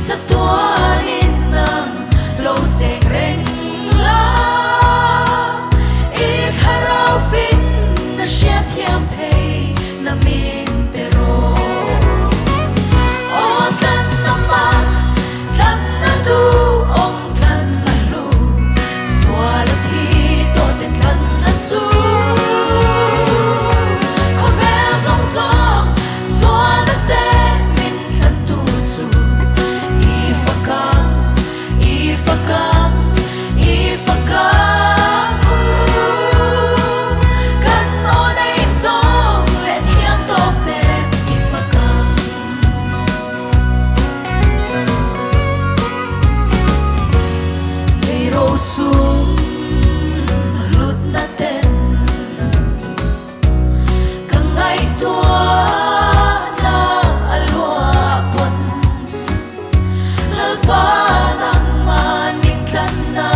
sa tuanin ng lo seng reng la it harafin na siya thiam thei na min pero o tan na ma tan na tu ong tan na lu swala thi to te tan na su ko ve song song swala te min tan tu su ifakang kan on ai song let him talk then ifakang Leiro sum lut na ten kangai tua na alwa pon lalpa ng maning tlan na